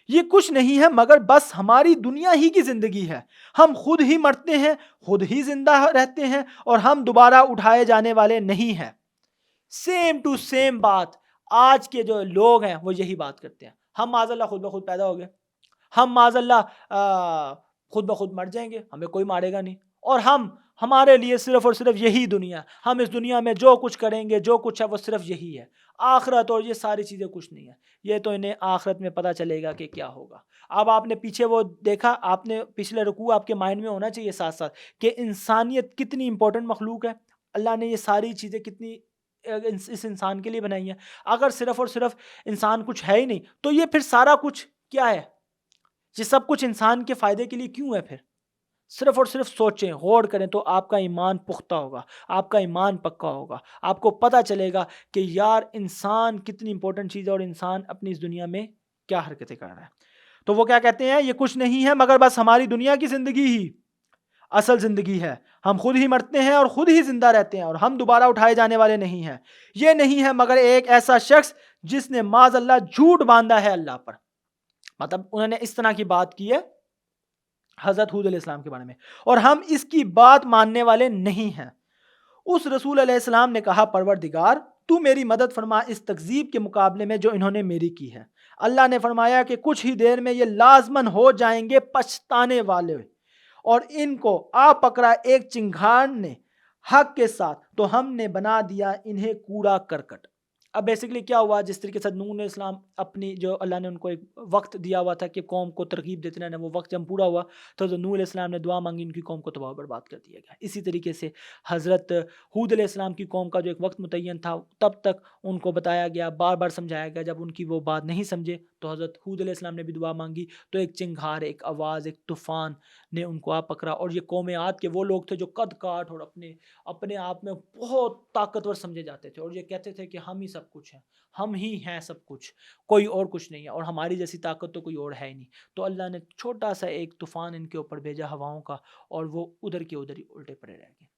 یہ کچھ نہیں ہے مگر بس ہماری دنیا ہی کی زندگی ہے، ہم خود ہی مرتے ہیں، خود ہی زندہ رہتے ہیں، اور ہم دوبارہ اٹھائے جانے والے نہیں ہیں۔ سیم ٹو سیم بات آج کے جو لوگ ہیں وہ یہی بات کرتے ہیں، ہم معاذ اللہ خود بخود پیدا ہو گئے، ہم معاذ اللہ خود بخود مر جائیں گے، ہمیں کوئی مارے گا نہیں، اور ہمارے لیے صرف اور صرف یہی دنیا، ہم اس دنیا میں جو کچھ کریں گے، جو کچھ ہے وہ صرف یہی ہے، آخرت اور یہ ساری چیزیں کچھ نہیں ہے۔ یہ تو انہیں آخرت میں پتہ چلے گا کہ کیا ہوگا۔ اب آپ نے پیچھے وہ دیکھا، آپ نے پچھلے رکوع آپ کے مائنڈ میں ہونا چاہیے ساتھ ساتھ کہ انسانیت کتنی امپورٹنٹ مخلوق ہے، اللہ نے یہ ساری چیزیں کتنی اس انسان کے لیے بنائی ہیں۔ اگر صرف اور صرف انسان کچھ ہے ہی نہیں تو یہ پھر سارا کچھ کیا ہے؟ یہ سب کچھ انسان کے فائدے کے لیے کیوں ہے؟ پھر صرف اور صرف سوچیں، غور کریں تو آپ کا ایمان پختہ ہوگا، آپ کا ایمان پکا ہوگا، آپ کو پتہ چلے گا کہ یار انسان کتنی امپورٹنٹ چیز ہے اور انسان اپنی اس دنیا میں کیا حرکتیں کر رہا ہے۔ تو وہ کیا کہتے ہیں؟ یہ کچھ نہیں ہے مگر بس ہماری دنیا کی زندگی ہی اصل زندگی ہے، ہم خود ہی مرتے ہیں اور خود ہی زندہ رہتے ہیں، اور ہم دوبارہ اٹھائے جانے والے نہیں ہیں۔ یہ نہیں ہے مگر ایک ایسا شخص جس نے معاذ اللہ جھوٹ باندھا ہے اللہ پر، مطلب انہوں نے اس طرح کی بات کی ہے حضرت حود علیہ السلام کے بارے میں، اور ہم اس کی بات ماننے والے نہیں ہیں۔ اس رسول علیہ السلام نے کہا، پروردگار تو میری مدد فرما اس تکذیب کے مقابلے میں جو انہوں نے میری کی ہے۔ اللہ نے فرمایا کہ کچھ ہی دیر میں یہ لازماً ہو جائیں گے پچھتانے والے، اور ان کو آ پکڑا ایک چنگھاڑ نے حق کے ساتھ، تو ہم نے بنا دیا انہیں کوڑا کرکٹ۔ اب بیسیکلی کیا ہوا، جس طریقے سے نوح علیہ السلام اپنی جو اللہ نے ان کو ایک وقت دیا ہوا تھا کہ قوم کو ترغیب دیتے رہنا، وہ وقت جب پورا ہوا تو نوح علیہ السلام نے دعا مانگی، ان کی قوم کو تباہ و برباد کر دیا گیا۔ اسی طریقے سے حضرت حود علیہ السلام کی قوم کا جو ایک وقت متعین تھا تب تک ان کو بتایا گیا، بار بار سمجھایا گیا، جب ان کی وہ بات نہیں سمجھے تو حضرت حود علیہ السلام نے بھی دعا مانگی، تو ایک چنگھار، ایک آواز، ایک طوفان نے ان کو آ پکڑا، اور یہ قوم عاد کے وہ لوگ تھے جو قد کاٹ اور اپنے آپ میں بہت طاقتور سمجھے جاتے تھے، اور یہ کہتے تھے کہ ہم ہی سب کچھ ہیں، ہم ہی ہیں سب کچھ، کوئی اور کچھ نہیں ہے، اور ہماری جیسی طاقت تو کوئی اور ہے ہی نہیں۔ تو اللہ نے چھوٹا سا ایک طوفان ان کے اوپر بھیجا ہواؤں کا، اور وہ ادھر کے ادھر ہی الٹے پڑے رہ گئے۔